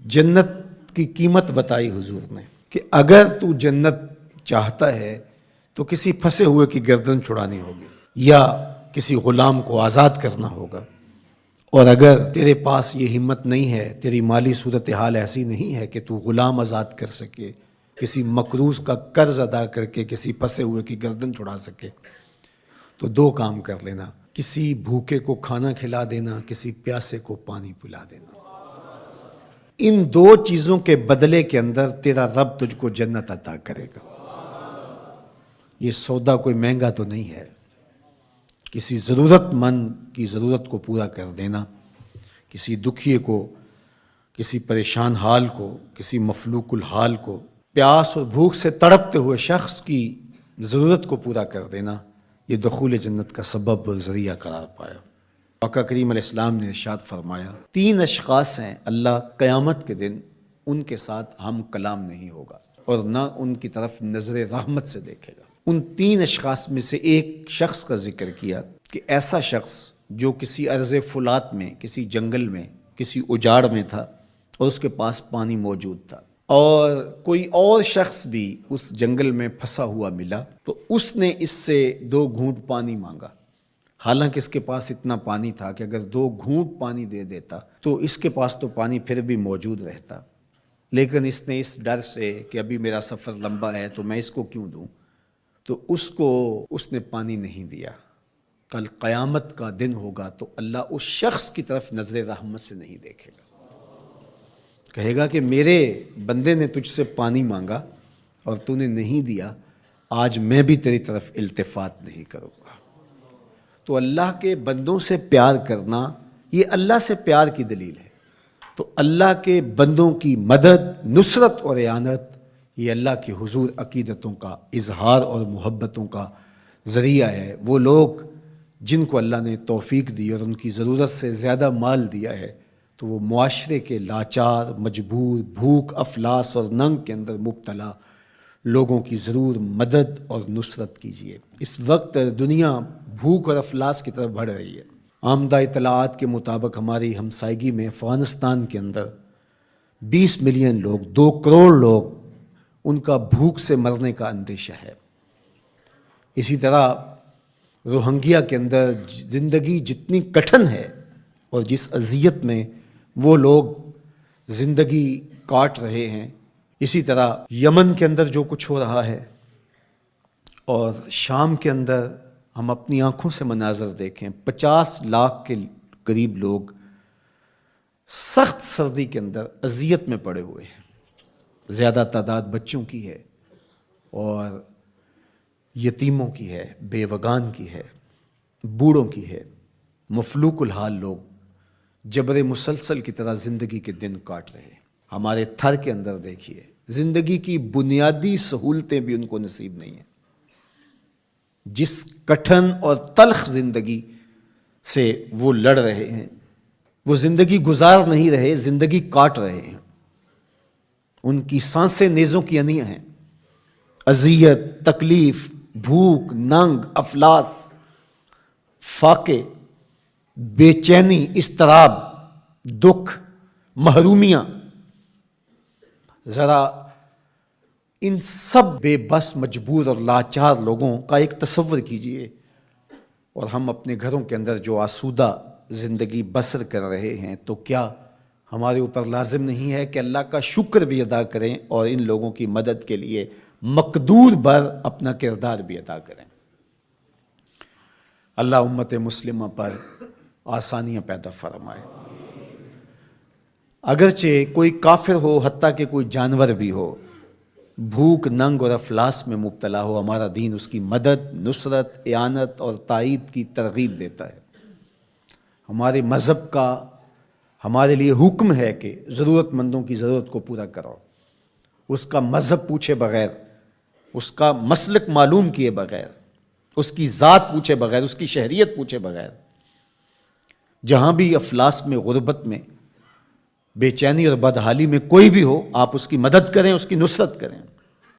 جنت کی قیمت بتائی حضور نے کہ اگر تو جنت چاہتا ہے تو کسی پھنسے ہوئے کی گردن چھڑانی ہوگی یا کسی غلام کو آزاد کرنا ہوگا، اور اگر تیرے پاس یہ ہمت نہیں ہے، تیری مالی صورتحال ایسی نہیں ہے کہ تو غلام آزاد کر سکے، کسی مقروض کا قرض ادا کر کے کسی پھنسے ہوئے کی گردن چھڑا سکے، تو دو کام کر لینا، کسی بھوکے کو کھانا کھلا دینا، کسی پیاسے کو پانی پلا دینا۔ ان دو چیزوں کے بدلے کے اندر تیرا رب تجھ کو جنت عطا کرے گا۔ یہ سودا کوئی مہنگا تو نہیں ہے، کسی ضرورت مند کی ضرورت کو پورا کر دینا، کسی دکھیے کو، کسی پریشان حال کو، کسی مفلوق الحال کو، پیاس اور بھوک سے تڑپتے ہوئے شخص کی ضرورت کو پورا کر دینا، یہ دخول جنت کا سبب اور ذریعہ قرار پایا۔ آقا کریم علیہ السلام نے ارشاد فرمایا، 3 اشخاص ہیں اللہ قیامت کے دن ان کے ساتھ ہم کلام نہیں ہوگا اور نہ ان کی طرف نظر رحمت سے دیکھے گا۔ ان 3 اشخاص میں سے ایک شخص کا ذکر کیا کہ ایسا شخص جو کسی ارض فلات میں، کسی جنگل میں، کسی اجاڑ میں تھا اور اس کے پاس پانی موجود تھا، اور کوئی اور شخص بھی اس جنگل میں پھنسا ہوا ملا تو اس نے اس سے 2 گھونٹ پانی مانگا، حالانکہ اس کے پاس اتنا پانی تھا کہ اگر 2 گھونٹ پانی دے دیتا تو اس کے پاس تو پانی پھر بھی موجود رہتا، لیکن اس نے اس ڈر سے کہ ابھی میرا سفر لمبا ہے تو میں اس کو کیوں دوں، تو اس نے پانی نہیں دیا۔ کل قیامت کا دن ہوگا تو اللہ اس شخص کی طرف نظر رحمت سے نہیں دیکھے گا، کہے گا کہ میرے بندے نے تجھ سے پانی مانگا اور تو نے نہیں دیا، آج میں بھی تیری طرف التفات نہیں کروں گا۔ تو اللہ کے بندوں سے پیار کرنا یہ اللہ سے پیار کی دلیل ہے، تو اللہ کے بندوں کی مدد، نصرت اور اعانت یہ اللہ کے حضور عقیدتوں کا اظہار اور محبتوں کا ذریعہ ہے۔ وہ لوگ جن کو اللہ نے توفیق دی اور ان کی ضرورت سے زیادہ مال دیا ہے تو وہ معاشرے کے لاچار، مجبور، بھوک، افلاس اور ننگ کے اندر مبتلا لوگوں کی ضرور مدد اور نصرت کیجیے۔ اس وقت دنیا بھوک اور افلاس کی طرف بڑھ رہی ہے۔ آمدہ اطلاعات کے مطابق ہماری ہمسائیگی میں افغانستان کے اندر 20 ملین لوگ، 2 کروڑ لوگ، ان کا بھوک سے مرنے کا اندیشہ ہے۔ اسی طرح روہنگیا کے اندر زندگی جتنی کٹھن ہے اور جس اذیت میں وہ لوگ زندگی کاٹ رہے ہیں، اسی طرح یمن کے اندر جو کچھ ہو رہا ہے اور شام کے اندر ہم اپنی آنکھوں سے مناظر دیکھیں، 50 لاکھ کے قریب لوگ سخت سردی کے اندر اذیت میں پڑے ہوئے ہیں۔ زیادہ تعداد بچوں کی ہے اور یتیموں کی ہے، بیوگان کی ہے، بوڑھوں کی ہے، مفلوق الحال لوگ جبر مسلسل کی طرح زندگی کے دن کاٹ رہے ہیں۔ ہمارے تھر کے اندر دیکھیے، زندگی کی بنیادی سہولتیں بھی ان کو نصیب نہیں ہیں۔ جس کٹھن اور تلخ زندگی سے وہ لڑ رہے ہیں، وہ زندگی گزار نہیں رہے، زندگی کاٹ رہے ہیں۔ ان کی سانسیں نیزوں کی انیاں ہیں۔ اذیت، تکلیف، بھوک، ننگ، افلاس، فاقے، بے چینی، اضطراب، دکھ، محرومیاں، ذرا ان سب بے بس، مجبور اور لاچار لوگوں کا ایک تصور کیجئے، اور ہم اپنے گھروں کے اندر جو آسودہ زندگی بسر کر رہے ہیں، تو کیا ہمارے اوپر لازم نہیں ہے کہ اللہ کا شکر بھی ادا کریں اور ان لوگوں کی مدد کے لیے مقدور بر اپنا کردار بھی ادا کریں؟ اللہ امت مسلمہ پر آسانیاں پیدا فرمائے۔ اگرچہ کوئی کافر ہو، حتیٰ کہ کوئی جانور بھی ہو، بھوک، ننگ اور افلاس میں مبتلا ہو، ہمارا دین اس کی مدد، نصرت، اعانت اور تائید کی ترغیب دیتا ہے۔ ہمارے مذہب کا ہمارے لیے حکم ہے کہ ضرورت مندوں کی ضرورت کو پورا کرو، اس کا مذہب پوچھے بغیر، اس کا مسلک معلوم کیے بغیر، اس کی ذات پوچھے بغیر، اس کی شہریت پوچھے بغیر۔ جہاں بھی افلاس میں، غربت میں، بے چینی اور بدحالی میں کوئی بھی ہو، آپ اس کی مدد کریں، اس کی نصرت کریں۔